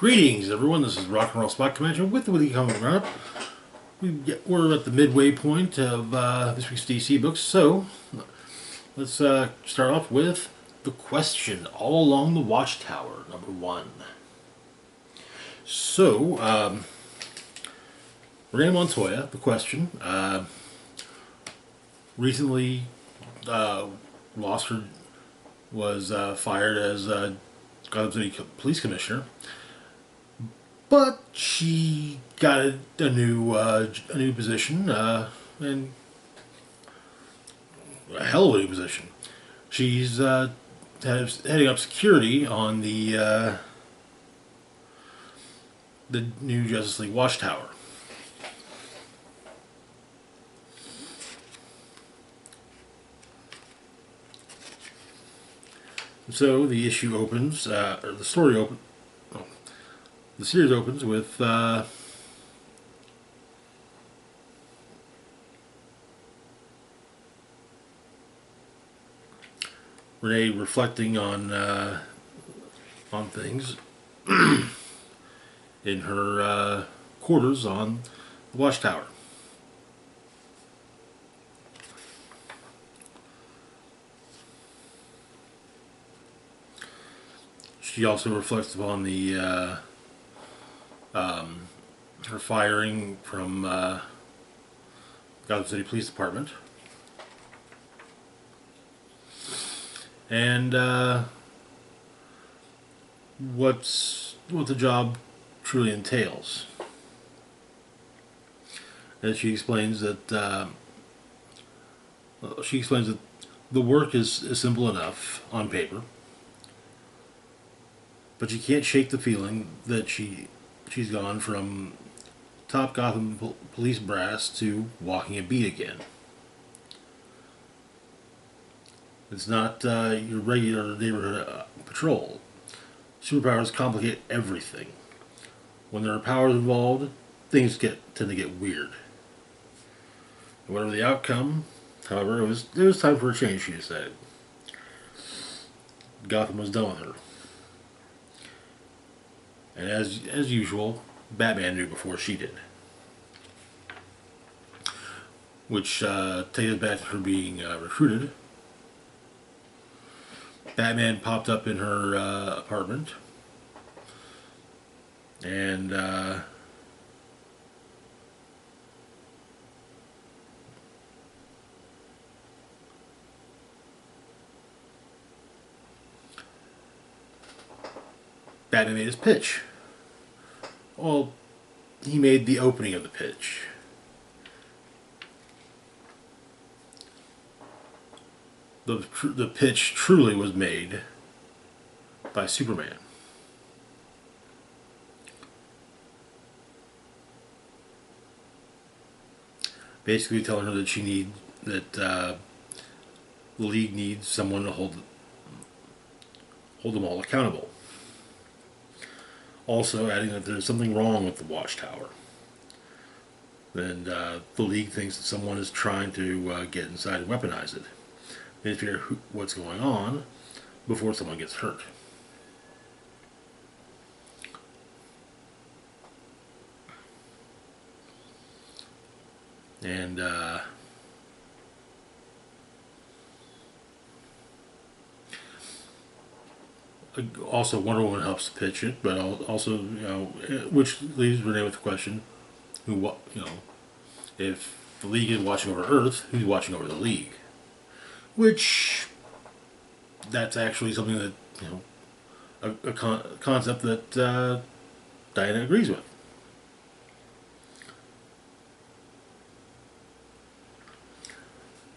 Greetings, everyone. This is Rock and Roll Spot Convention with the Weekly Comic Roundup. We're at the midway point of this week's DC books, so let's start off with The Question All Along the Watchtower, #1. So, Renee Montoya, The Question, recently lost her, was fired as Gotham City Police Commissioner. But she got a new position, and a hell of a new position. She's heading up security on the new Justice League Watchtower. So the issue opens, or the story opens. The series opens with Renee reflecting on things in her quarters on the Watchtower. She also reflects upon the her firing from Gotham City Police Department, and what the job truly entails. And she explains that the work is simple enough on paper, but you can't shake the feeling that she's gone from top Gotham police brass to walking a beat again. It's not your regular neighborhood patrol. Superpowers complicate everything. When there are powers involved, things tend to get weird. And whatever the outcome, however, it was time for a change, she decided. Gotham was done with her. And as usual, Batman knew before she did. Which takes us back to her being recruited. Batman popped up in her apartment. And Batman made his pitch. Well, he made the opening of the pitch. The pitch truly was made by Superman. Basically telling her that the League needs someone to hold them all accountable. Also adding that there's something wrong with the Watchtower. And the League thinks that someone is trying to get inside and weaponize it. They need to figure out what's going on before someone gets hurt. And also Wonder Woman helps to pitch it, but also, which leaves Renee with the question, if the League is watching over Earth, who's watching over the League? Which, that's actually something that, a concept that Diana agrees with.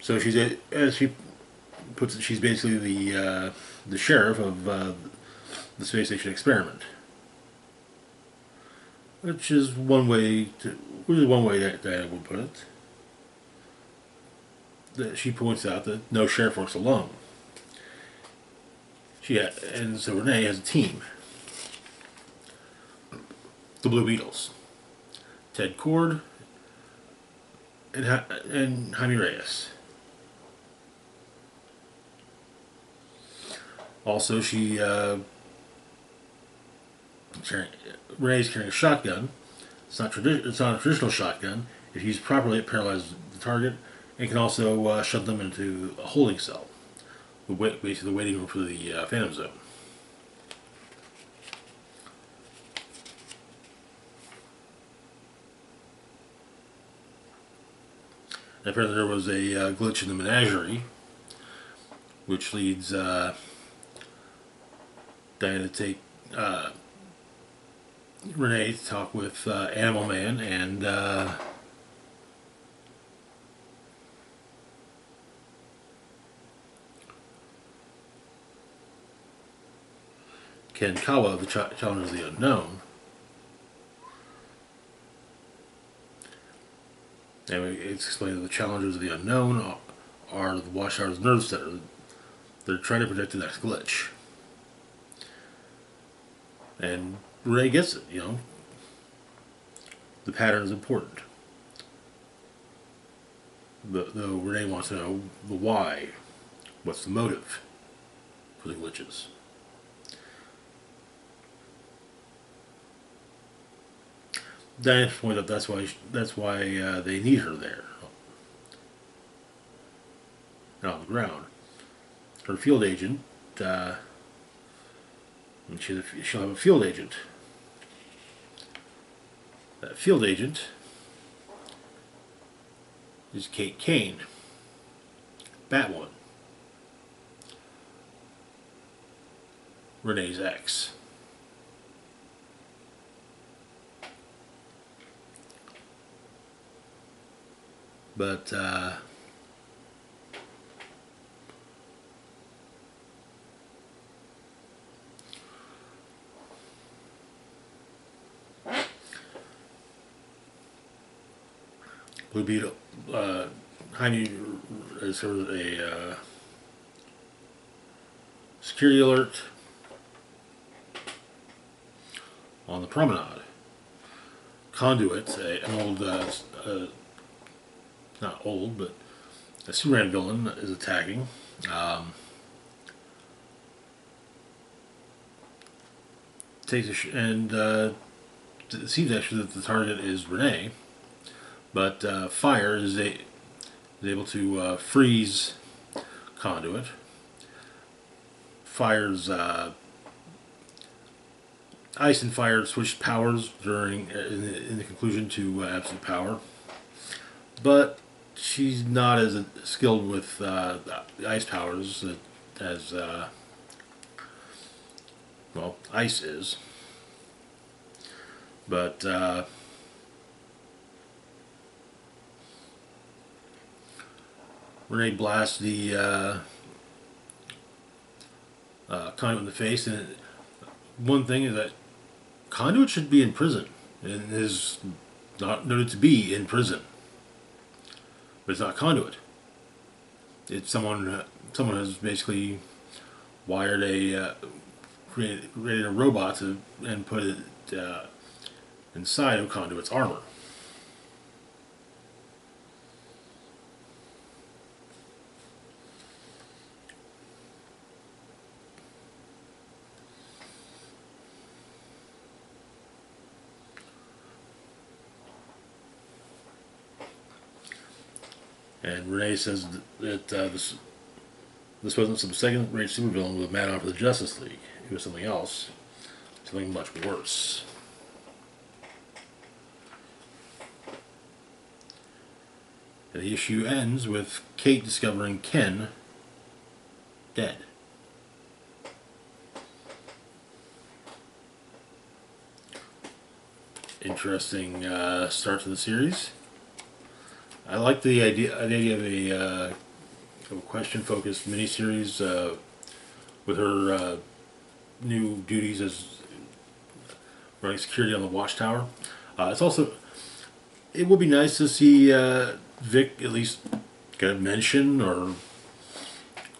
So as she puts it, she's basically the sheriff of the space station experiment, which is one way that Diana would put it. That she points out that no sheriff works alone. And so Renee has a team. The Blue Beetles, Ted Cord, and Jaime Reyes. Also, she Renee's carrying a shotgun. It's not a traditional shotgun. If used properly, it paralyzes the target and can also shove them into a holding cell, basically the waiting room for the Phantom Zone. And apparently there was a glitch in the menagerie, which leads Diana to take Renee to talk with Animal Man and Ken Kawa, the Challengers of the Unknown. And it's explained that the Challengers of the Unknown are the Watchtower's nerve center. They're trying to predict the next glitch. And Renee gets it, The pattern is important. Though Renee wants to know the why. What's the motive for the glitches? Diane points out that's why they need her there, on the ground. Her field agent, and she'll have a field agent. That field agent is Kate Kane, Batwoman, Renee's ex. But Blue Beetle, Jaime is sort of a security alert on the promenade. Conduit, an old, not old, but a Superman villain is attacking. It seems actually that the target is Renee, but Fire is able to freeze Conduit. Fire's Ice and Fire switched powers in the conclusion to absolute power, but she's not as skilled with the ice powers as Ice is. But Renee blasts the Conduit in the face, and one thing is that Conduit should be in prison, and is not noted to be in prison. But it's not Conduit. It's someone has basically wired created a robot and put it inside of Conduit's armor. And Renee says that this wasn't some second-rate supervillain with a mad on for the Justice League. It was something else, something much worse. And the issue ends with Kate discovering Ken dead. Interesting start to the series. I like the idea of a question-focused miniseries with her new duties as running security on the Watchtower. It would be nice to see Vic at least get a mention or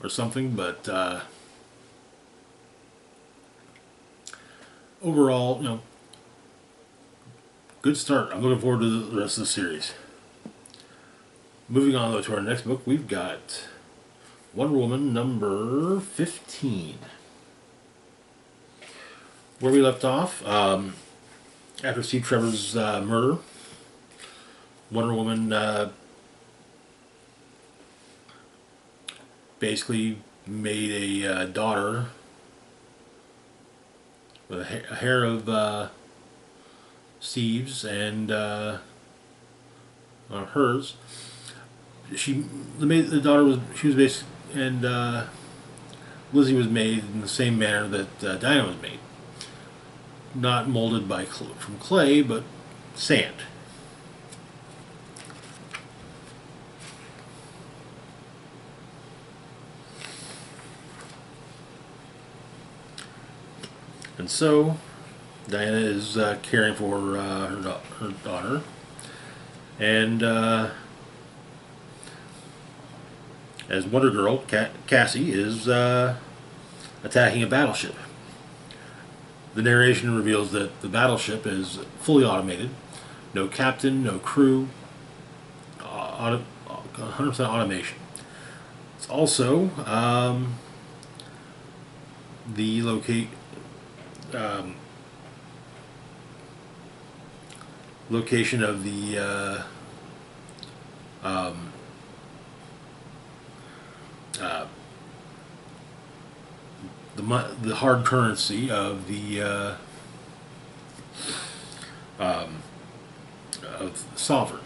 something, but overall, good start. I'm looking forward to the rest of the series. Moving on though to our next book, we've got Wonder Woman number 15. Where we left off, after Steve Trevor's murder, Wonder Woman basically made a daughter with a hair of Steve's and hers. The daughter was she was basically and Lizzie was made in the same manner that Dinah was made, not molded from clay, but sand. And so Diana is caring for her daughter, and as Wonder Girl, Cassie is attacking a battleship. The narration reveals that the battleship is fully automated, no captain, no crew, 100% automation. It's also the location of the hard currency of the sovereign,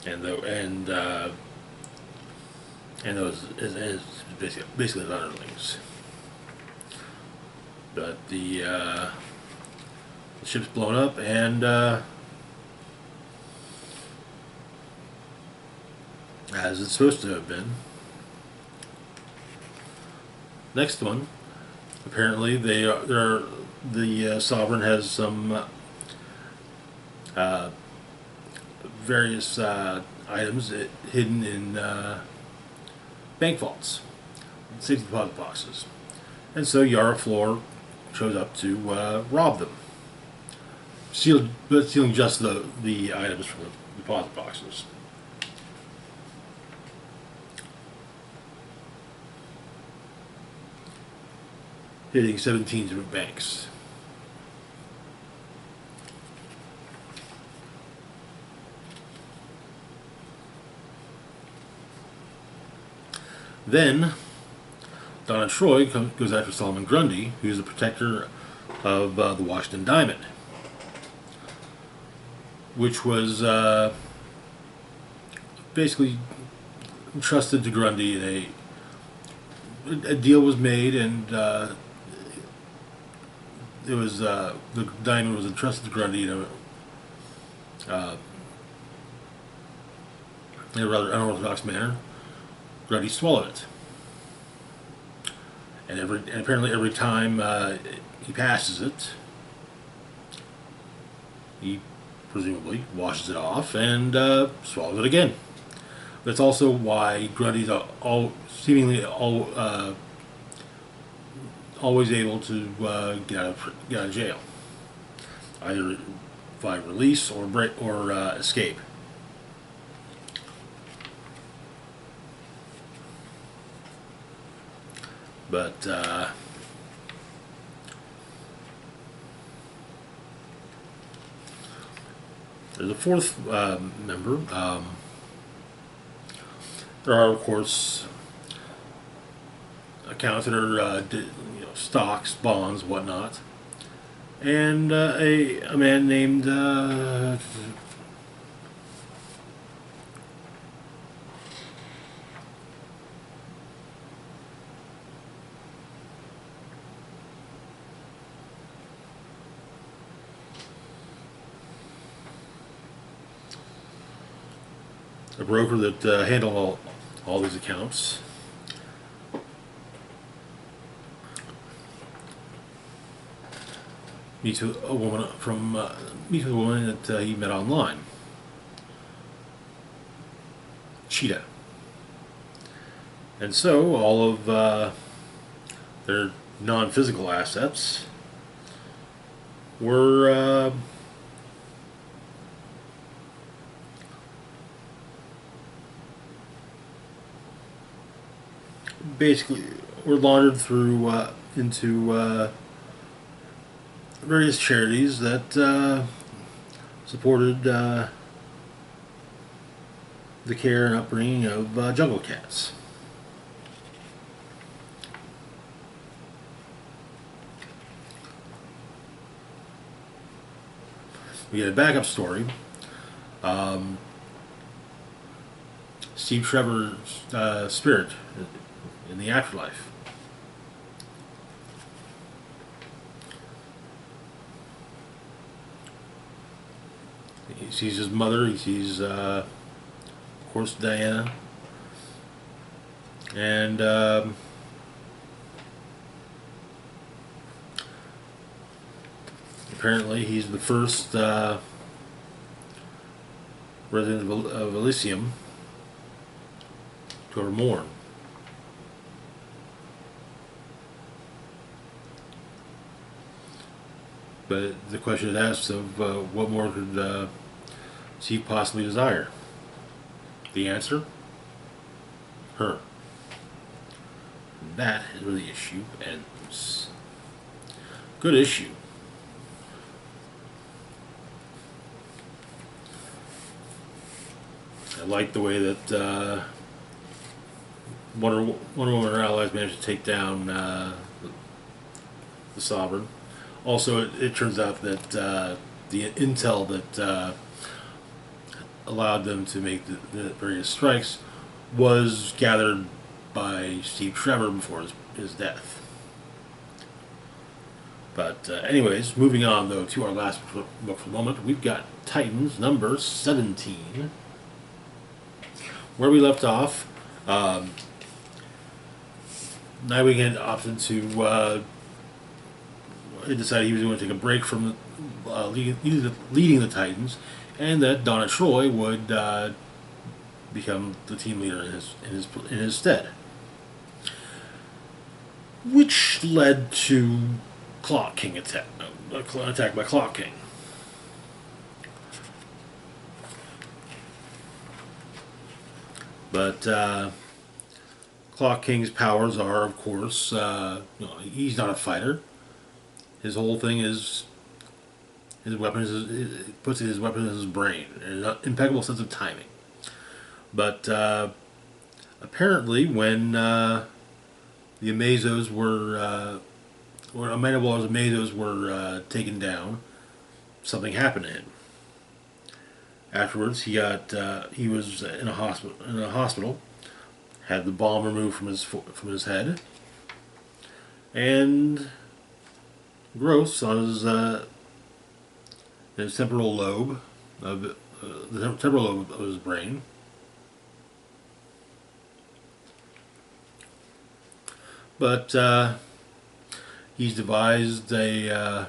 and those is basically the underlings. But the ship's blown up, and as it's supposed to have been. Next one, apparently the sovereign has some various items hidden in bank vaults, safety deposit boxes, and so Yara Flor shows up to rob them, stealing just the items from the deposit boxes. Hitting 17 different banks. Then Donna Troy goes after Solomon Grundy, who's the protector of the Washington Diamond, which was basically entrusted to Grundy. A deal was made, and it was the diamond was entrusted to Grundy in a rather unorthodox manner. Grundy swallowed it, and apparently every time he passes it, he presumably washes it off and swallows it again. That's also why Grundy's seemingly always able to get out of jail, either by release or escape. But there's a fourth member. There are, of course, accounts that are stocks, bonds, whatnot, and a man named a broker that handled all these accounts. Meets with a woman that he met online, Cheetah, and so all of their non-physical assets were basically were laundered through into various charities that supported the care and upbringing of jungle cats. We get a backup story. Um, Steve Trevor's spirit in the afterlife. He sees his mother. He sees, of course, Diana, and apparently he's the first resident of Elysium to ever mourn. But the question is asked of what more could Steve possibly desire? The answer? Her. And that is where the issue ends. Good issue. I like the way that Wonder Woman and her allies managed to take down the Sovereign. Also, it turns out that the intel that allowed them to make the various strikes was gathered by Steve Trevor before his death. But anyways, moving on though to our last book for the moment, we've got Titans number 17. Where we left off, Nightwing had opted to he decided he was going to take a break from leading the Titans, and that Donna Troy would become the team leader in his stead, which led to Clock King attack by Clock King. But Clock King's powers are, of course, he's not a fighter. His whole thing is his weapon puts his weapon in his brain, and an impeccable sense of timing. But apparently, when the Amazos were, or Amenabar's Amazos were taken down, something happened to him. Afterwards, he was in a hospital, had the bomb removed from his head, and growths on his temporal lobe of the temporal lobe of his brain. But he's devised a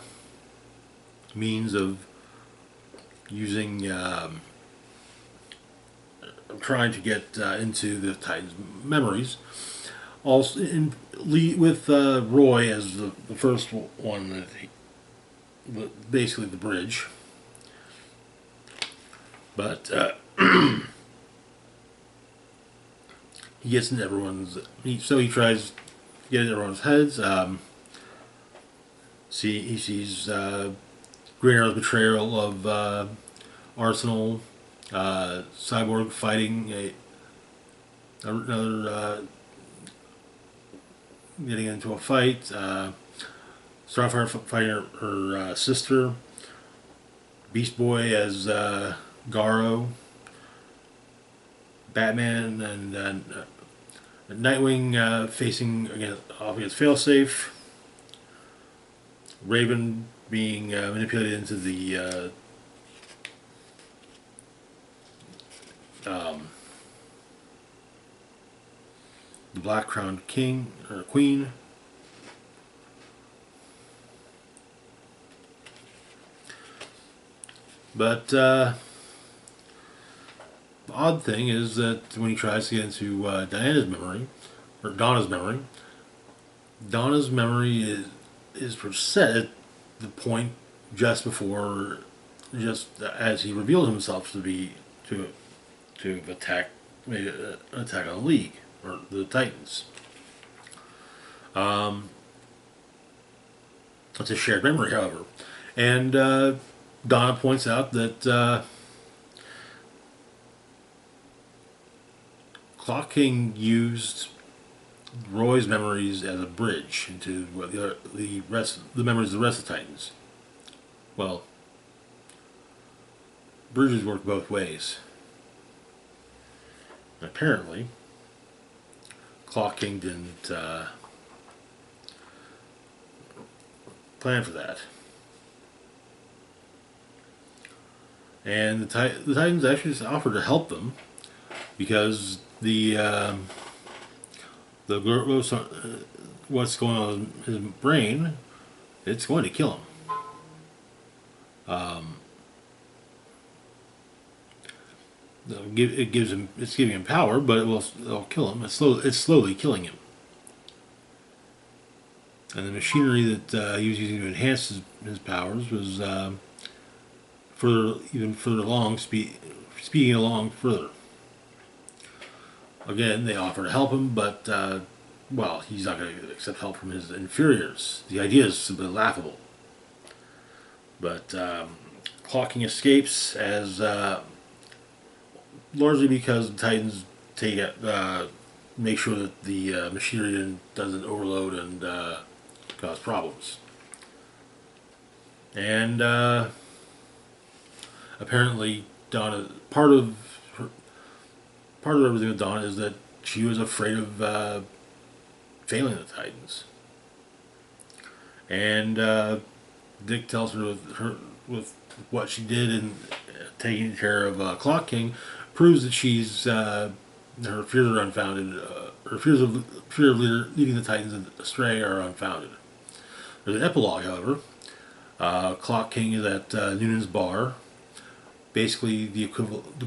means of using, trying to get into the Titans' memories. Also, with Roy as the first one, basically the bridge. But he gets in everyone's. So he tries to get in everyone's heads. He sees Green Arrow's betrayal of Arsenal, Cyborg fighting another. Getting into a fight, Starfire fighting her sister, Beast Boy as Garo, Batman and Nightwing facing off against Failsafe, Raven being manipulated into the Black Crowned King or Queen. But the odd thing is that when he tries to get into Diana's memory, or Donna's memory is set at the point just as he revealed himself to attack, maybe an attack on the League or the Titans. It's a shared memory, however. And Donna points out that Clock King used Roy's memories as a bridge into the memories of the rest of the Titans. Well, bridges work both ways. And apparently, Clock King didn't plan for that. And the Titans actually just offered to help them because what's going on in his brain, it's going to kill him. It's giving him power, but it'll kill him. It's slowly killing him. And the machinery that he was using to enhance his powers was even further along, speeding along further. Again, they offer to help him, but well, he's not going to accept help from his inferiors. The idea is simply laughable. But Clock King escapes as largely because the Titans make sure that the machinery doesn't overload and cause problems. And apparently, Donna part of everything with Donna is that she was afraid of failing the Titans. And Dick tells her with what she did in taking care of Clock King proves that her fears are unfounded. Her fear of leading the Titans astray are unfounded. There's an epilogue, however. Clock King is at Noonan's bar, basically the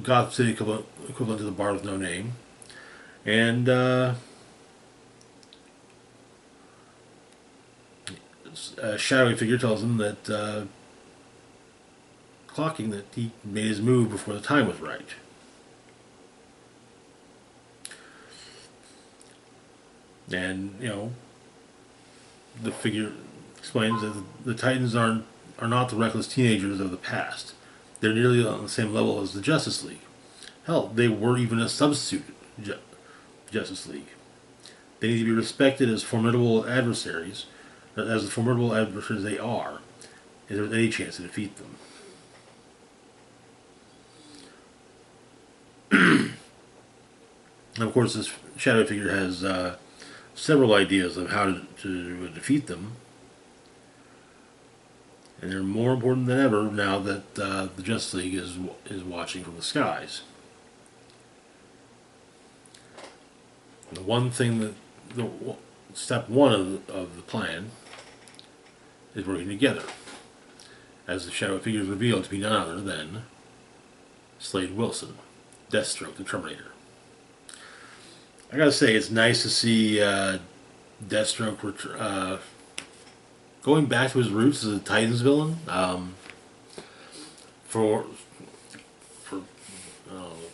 Gotham City equivalent to the bar with no name, and a shadowy figure tells him that Clock King that he made his move before the time was right. And the figure explains that the Titans are not the reckless teenagers of the past. They're nearly on the same level as the Justice League. Hell, they were even a substitute Justice League. They need to be respected as formidable adversaries, they are, if there's any chance to defeat them. And of course, this shadow figure has several ideas of how to defeat them. And they're more important than ever now that the Justice League is watching from the skies. The one thing step one of the plan is working together, as the shadow figure is revealed to be none other than Slade Wilson, Deathstroke, the Terminator. I gotta say, it's nice to see Deathstroke going back to his roots as a Titans villain. For the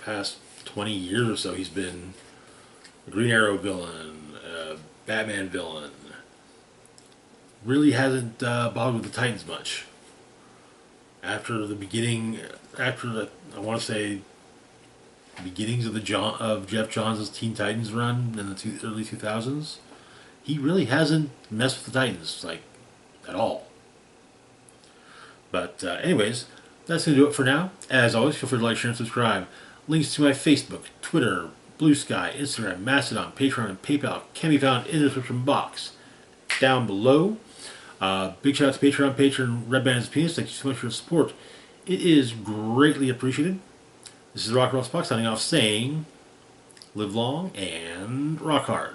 past 20 years or so, he's been a Green Arrow villain, a Batman villain. Really hasn't bothered with the Titans much. After the beginnings of Jeff Johns' Teen Titans run in the early 2000s, he really hasn't messed with the Titans at all. But anyways, that's going to do it for now. As always, feel free to like, share, and subscribe. Links to my Facebook, Twitter, Blue Sky, Instagram, Mastodon, Patreon, and PayPal can be found in the description box down below. Big shout out to Patreon patron Red Band's Penis. Thank you so much for your support. It is greatly appreciated. This is Rock Ross Spock signing off saying, live long and rock hard.